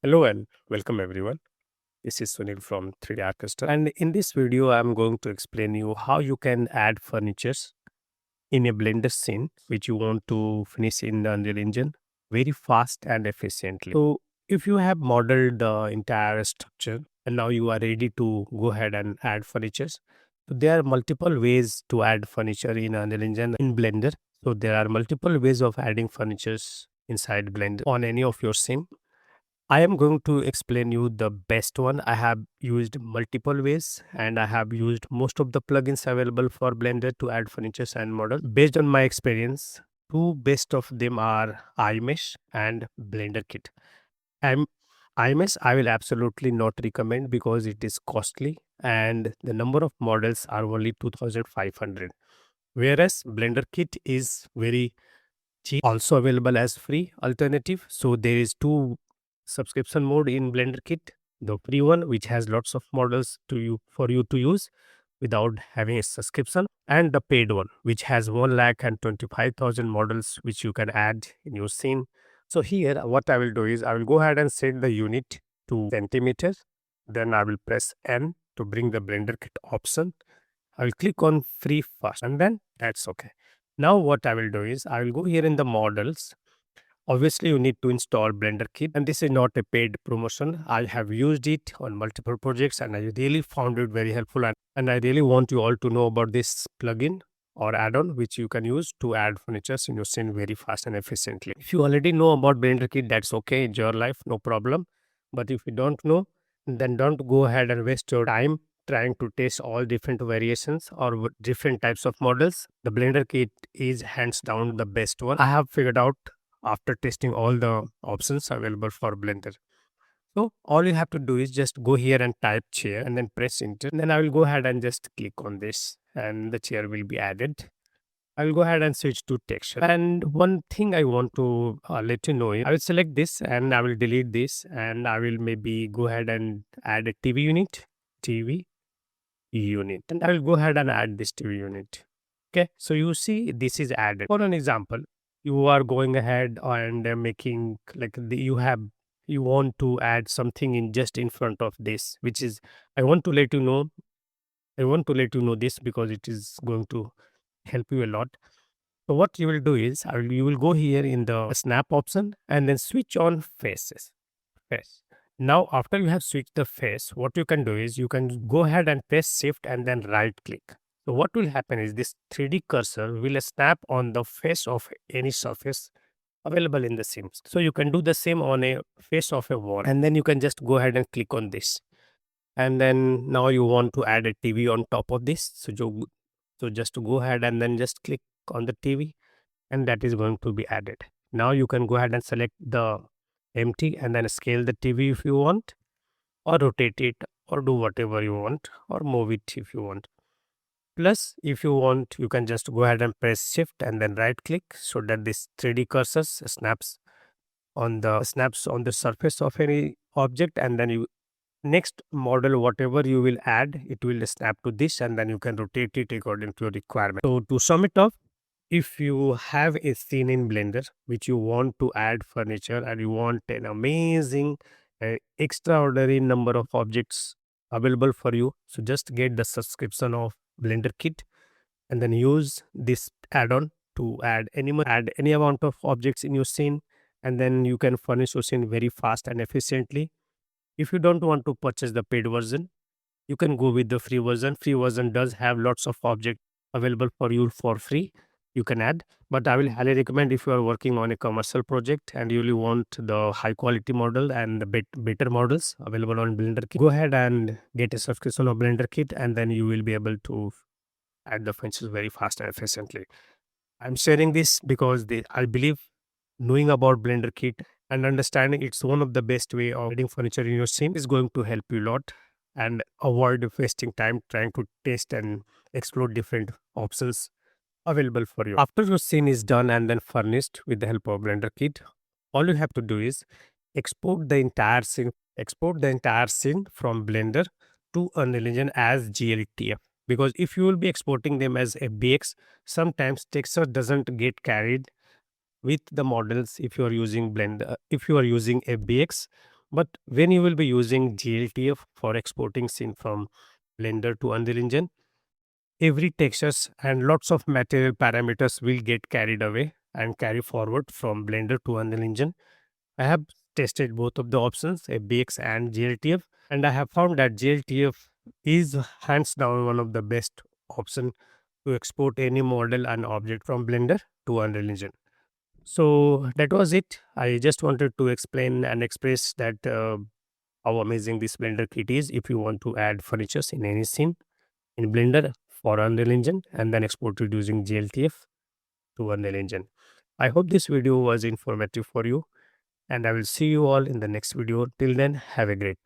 Hello and welcome everyone. This is Sunil from 3D Orchestra, and in this video I'm going to explain you how you can add furnitures in a Blender scene which you want to finish in the Unreal Engine very fast and efficiently. So if you have modeled the entire structure and now you are ready to go ahead and add furnitures, so there are multiple ways to add furniture in Unreal Engine in Blender. So there are multiple ways of adding furnitures inside Blender on any of your scene. I am going to explain you the best one. I have used multiple ways and I have used most of the plugins available for Blender to add furnitures and models. Based on my experience, two best of them are iMesh and BlenderKit. I'm iMesh I will absolutely not recommend because it is costly and the number of models are only 2500. Whereas BlenderKit is very cheap, also available as free alternative. So there is two subscription mode in Blender Kit. The free one, which has lots of models to you for you to use without having a subscription, and the paid one, which has 1,25,000 models which you can add in your scene. So here, what I will do is I will go ahead and set the unit to centimeters. Then I will press N to bring the Blender Kit option. I will click on free first, and then that's okay. Now what I will do is I will go here in the models. Obviously, you need to install BlenderKit, and this is not a paid promotion. I have used it on multiple projects, and I really found it very helpful. And I really want you all to know about this plugin or add-on which you can use to add furnitures in your scene very fast and efficiently. If you already know about BlenderKit, that's okay. It's your life, no problem. But if you don't know, then don't go ahead and waste your time trying to test all different variations or different types of models. The Blender Kit is hands down the best one I have figured out after testing all the options available for Blender. So all you have to do is just go here and type chair and then press enter. Then I will go ahead and just click on this and the chair will be added. I will go ahead and switch to texture. And one thing I want to let you know is I will select this and I will delete this and I will maybe go ahead and add a TV unit. TV unit, and I will go ahead and add this TV unit. Okay, so you see this is added. For an example, you are going ahead and making like you want to add something in just in front of this, which is I want to let you know. I want to let you know this because it is going to help you a lot. So what you will do is you will go here in the snap option and then switch on faces. Face. Now, after you have switched the face, what you can do is you can go ahead and press shift and then right click. So what will happen is this 3D cursor will snap on the face of any surface available in the Sims. So you can do the same on a face of a wall and then you can just go ahead and click on this. And then now you want to add a TV on top of this. So just to go ahead and then just click on the TV and that is going to be added. Now you can go ahead and select the empty and then scale the TV if you want, or rotate it, or do whatever you want, or move it if you want. Plus, if you want, you can just go ahead and press shift and then right click so that this 3D cursor snaps on the surface of any object, and then you next model whatever you will add, it will snap to this, and then you can rotate it according to your requirement. So to sum it up, if you have a scene in Blender which you want to add furniture and you want an amazing, extraordinary number of objects available for you, so just get the subscription of Blender Kit and then use this add-on to add any amount of objects in your scene, and then you can furnish your scene very fast and efficiently. If you don't want to purchase the paid version, you can go with the free version. Free version does have lots of objects available for you for free. You can add, but I will highly recommend if you are working on a commercial project and you really want the high quality model and the better models available on Blender Kit, go ahead and get a subscription of Blender Kit, and then you will be able to add the functions very fast and efficiently. I'm sharing this because I believe knowing about Blender Kit and understanding it's one of the best way of adding furniture in your scene is going to help you a lot and avoid wasting time trying to test and explore different options available for you. After your scene is done and then furnished with the help of Blender Kit, all you have to do is export the entire scene from Blender to Unreal Engine as GLTF. Because if you will be exporting them as FBX, sometimes texture doesn't get carried with the models if you are using FBX. But when you will be using GLTF for exporting scene from Blender to Unreal Engine, every textures and lots of material parameters will get carried away and carry forward from Blender to Unreal Engine. I have tested both of the options, FBX and GLTF, and I have found that GLTF is hands down one of the best option to export any model and object from Blender to Unreal Engine. So that was it. I just wanted to explain and express that how amazing this Blender kit is if you want to add furnitures in any scene in Blender for Unreal Engine and then export it using GLTF to Unreal Engine. I hope this video was informative for you, and I will see you all in the next video. Till then, have a great time.